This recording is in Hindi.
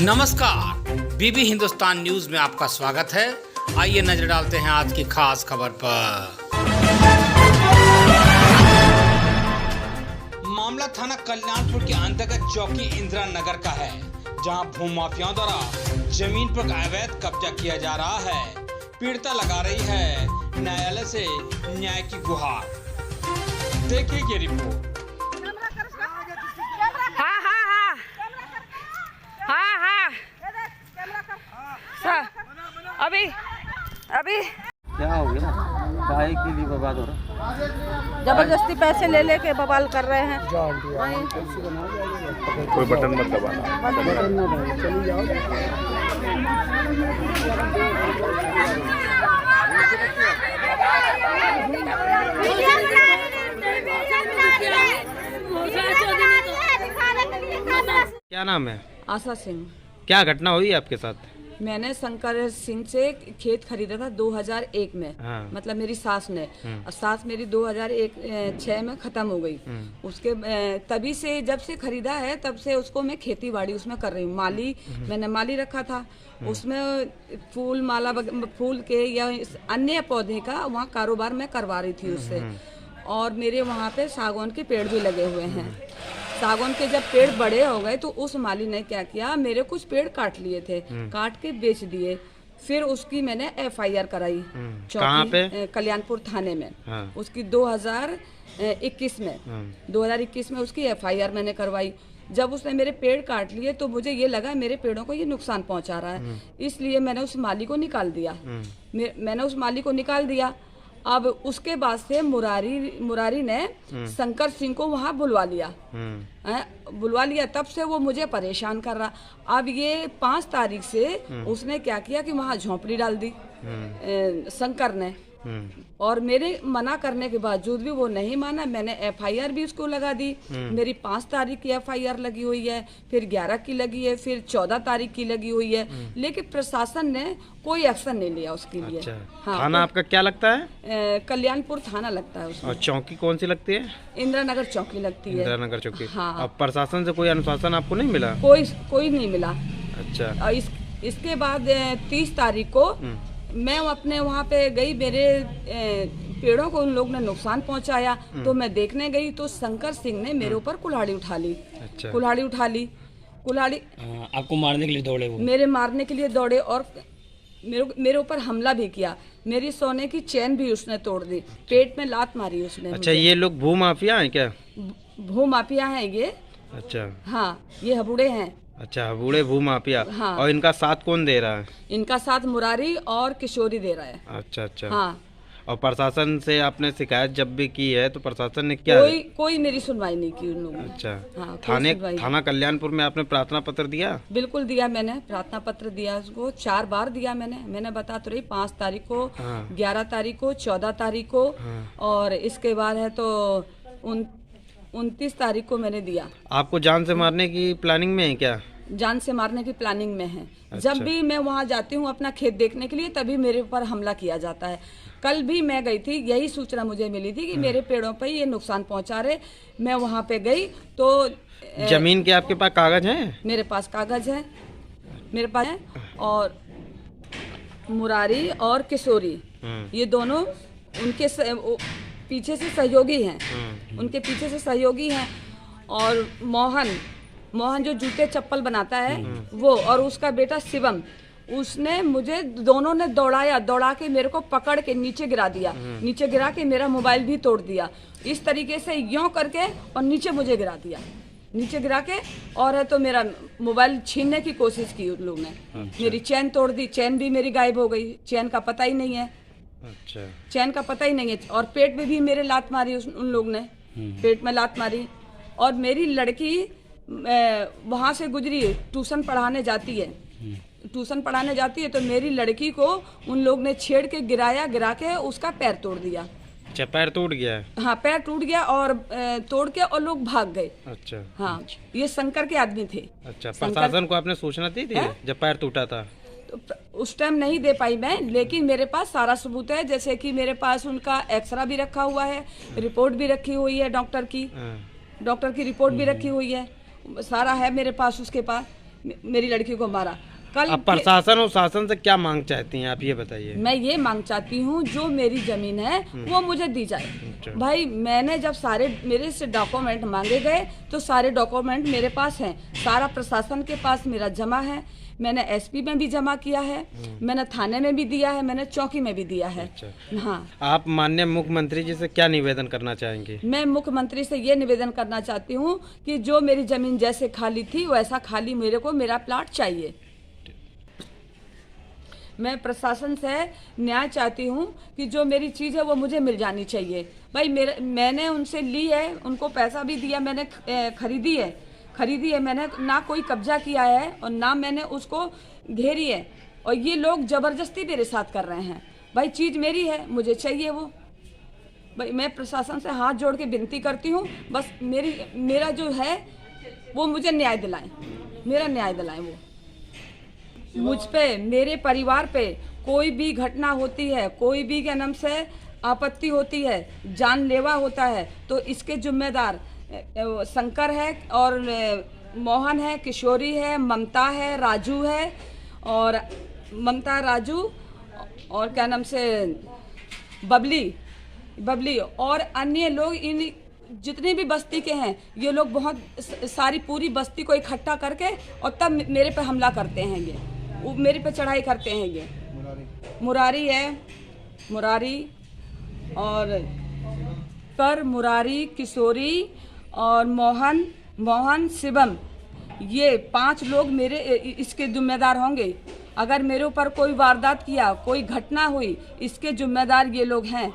नमस्कार, बीबी हिंदुस्तान न्यूज में आपका स्वागत है। आइए नजर डालते हैं आज की खास खबर पर। मामला थाना कल्याणपुर के अंतर्गत चौकी इंदिरा नगर का है, जहां भूमाफियाओं द्वारा जमीन पर अवैध कब्जा किया जा रहा है। पीड़िता लगा रही है न्यायालय से न्याय की गुहार। देखिए ये रिपोर्ट। अभी क्या हो गया? काहे के लिए बर्बाद हो रहा? जबरदस्ती पैसे ले लेके बवाल कर रहे हैं। कोई बटन मत दबाना। चली जाओ। क्या नाम है? आशा सिंह। क्या घटना हुई आपके साथ? मैंने शंकर सिंह से खेत खरीदा था 2001 में। हाँ। मतलब मेरी सास ने, और सास मेरी 2006 में खत्म हो गई। उसके तभी से जब से खरीदा है तब से उसको मैं खेती बाड़ी उसमें कर रही हूँ। माली मैंने माली रखा था, उसमें फूल माला फूल के या अन्य पौधे का वहाँ कारोबार मैं करवा रही थी उससे। और मेरे वहाँ पे सागौन के पेड़ भी लगे हुए हैं। सागौन के जब पेड़ बड़े हो गए तो उस माली ने क्या किया, मेरे कुछ पेड़ काट लिए थे, काट के बेच दिए। फिर उसकी मैंने FIR कराई कहाँ पे? कल्याणपुर थाने में। हाँ। उसकी 2021 में 2021 में उसकी FIR मैंने करवाई। जब उसने मेरे पेड़ काट लिए तो मुझे ये लगा मेरे पेड़ों को ये नुकसान पहुंचा रहा है, इसलिए मैंने उस माली को निकाल दिया। मैंने उस माली को निकाल दिया। अब उसके बाद से मुरारी ने शंकर सिंह को वहाँ बुलवा लिया। तब से वो मुझे परेशान कर रहा। अब ये 5 तारीख से उसने क्या किया कि वहाँ झोंपड़ी डाल दी शंकर ने। और मेरे मना करने के बावजूद भी वो नहीं माना। मैंने FIR भी उसको लगा दी। मेरी 5 तारीख की FIR लगी हुई है, फिर 11 की लगी है, फिर 14 तारीख की लगी हुई है, लेकिन प्रशासन ने कोई एक्शन नहीं लिया उसके लिए। अच्छा। हाँ, थाना आपका क्या लगता है? कल्याणपुर थाना लगता है उसमें। और चौकी कौन सी लगती है? इंदिरा नगर चौकी लगती है। इंदिरा नगर चौकी। हाँ। अब प्रशासन से कोई अनुशासन आपको नहीं मिला? कोई नहीं मिला। अच्छा। और इसके बाद 30 तारीख को मैं अपने वहाँ पे गई। मेरे पेड़ों को उन लोग ने नुकसान पहुँचाया तो मैं देखने गई तो शंकर सिंह ने मेरे ऊपर कुल्हाड़ी उठा ली। अच्छा। कुल्हाड़ी आपको मारने के लिए दौड़े वो? मेरे मारने के लिए दौड़े और मेरे ऊपर हमला भी किया। मेरी सोने की चैन भी उसने तोड़ दी, पेट में लात मारी उसने। अच्छा, ये लोग भूमाफिया हैं क्या? भूमाफिया हैं ये। अच्छा। हाँ, ये हबूड़े हैं। अच्छा, बूढ़े भूमाफिया। हाँ। और इनका साथ कौन दे रहा है? इनका साथ मुरारी और किशोरी दे रहा है। अच्छा अच्छा। हाँ। और प्रशासन से आपने शिकायत जब भी की है तो प्रशासन ने क्या? कोई मेरी सुनवाई नहीं की उन लोगों ने। अच्छा। हाँ, थाना कल्याणपुर में आपने प्रार्थना पत्र दिया? बिल्कुल दिया, मैंने प्रार्थना पत्र दिया उसको 4 बार दिया। मैंने बता तो रही 5 तारीख को, 11 तारीख को, 14 तारीख को, और इसके बाद है तो 29 तारीख को मैंने दिया। आपको जान से मारने की प्लानिंग में है क्या? जान से मारने की प्लानिंग में है। अच्छा। जब भी मैं वहाँ जाती हूँ अपना खेत देखने के लिए तभी मेरे ऊपर हमला किया जाता है। कल भी मैं गई थी, यही सूचना मुझे मिली थी कि मेरे पेड़ों पर ये नुकसान पहुँचा रहे। मैं वहाँ पे गई तो जमीन के आपके पास कागज हैं? मेरे पास कागज है, मेरे पास है। और मुरारी और किशोरी ये दोनों उनके पीछे से सहयोगी हैं। उनके पीछे से सहयोगी हैं। और मोहन जो जूते चप्पल बनाता है वो, और उसका बेटा शिवम, उसने मुझे दोनों ने दौड़ा के मेरे को पकड़ के नीचे गिरा दिया। नीचे गिरा के मेरा मोबाइल भी तोड़ दिया। इस तरीके से यूं करके और नीचे मुझे गिरा दिया। नीचे गिरा के और है तो मेरा मोबाइल छीनने की कोशिश की उन लोगों ने। अच्छा। मेरी चैन तोड़ दी, चैन भी मेरी गायब हो गई। चैन का पता ही नहीं है। अच्छा। चैन का पता ही नहीं है। और पेट में भी मेरे लात मारी उन लोग ने, पेट में लात मारी। और मेरी लड़की वहाँ से गुजरी, ट्यूशन पढ़ाने जाती है तो मेरी लड़की को उन लोग ने छेड़ के गिरा के उसका पैर तोड़ दिया। अच्छा, पैर टूट गया है? हाँ, पैर टूट गया और तोड़ के और लोग भाग गए। अच्छा। हाँ, ये शंकर के आदमी थे। अच्छा, प्रशासन को आपने सूचना दी थी जब पैर टूटा था? तो उस टाइम नहीं दे पाई मैं, लेकिन मेरे पास सारा सबूत है। जैसे कि मेरे पास उनका एक्सरा भी रखा हुआ है, रिपोर्ट भी रखी हुई है डॉक्टर की रिपोर्ट भी रखी हुई है, सारा है मेरे पास उसके पास। मेरी लड़की को मारा। कल अब प्रशासन और शासन से क्या मांग चाहती हैं आप, ये बताइए। मैं ये मांग चाहती हूँ जो मेरी जमीन है वो मुझे दी जाए। अच्छा। भाई मैंने जब सारे मेरे से डॉक्यूमेंट मांगे गए तो सारे डॉक्यूमेंट मेरे पास हैं, सारा प्रशासन के पास मेरा जमा है। मैंने एसपी में भी जमा किया है, मैंने थाने में भी दिया है, मैंने चौकी में भी दिया है। अच्छा। हाँ, आप माननीय मुख्यमंत्री जी से क्या निवेदन करना चाहेंगे? मैं मुख्यमंत्री से ये निवेदन करना चाहती हूँ कि जो मेरी जमीन जैसे खाली थी वैसा खाली मेरे को मेरा प्लाट चाहिए। मैं प्रशासन से न्याय चाहती हूँ कि जो मेरी चीज़ है वो मुझे मिल जानी चाहिए। भाई मैंने उनसे ली है, उनको पैसा भी दिया, मैंने खरीदी है, मैंने ना कोई कब्जा किया है और ना मैंने उसको घेरी है, और ये लोग ज़बरदस्ती मेरे साथ कर रहे हैं। भाई चीज़ मेरी है, मुझे चाहिए वो। भाई मैं प्रशासन से हाथ जोड़ के विनती करती हूँ, बस मेरा जो है वो मुझे न्याय दिलाएं, मेरा न्याय दिलाएं। वो मुझ पे, मेरे परिवार पे कोई भी घटना होती है, कोई भी क्या नाम से आपत्ति होती है, जानलेवा होता है, तो इसके जिम्मेदार शंकर है और मोहन है, किशोरी है, ममता है, राजू है, और ममता, राजू और क्या नाम से बबली और अन्य लोग, इन जितने भी बस्ती के हैं ये लोग बहुत सारी पूरी बस्ती को इकट्ठा करके और तब मेरे पे हमला करते हैं। ये मेरे पे चढ़ाई करते हैं। ये मुरारी है, मुरारी और मुरारी, किशोरी और मोहन शिवम, ये 5 लोग मेरे इसके जिम्मेदार होंगे। अगर मेरे ऊपर कोई वारदात किया, कोई घटना हुई, इसके जिम्मेदार ये लोग हैं।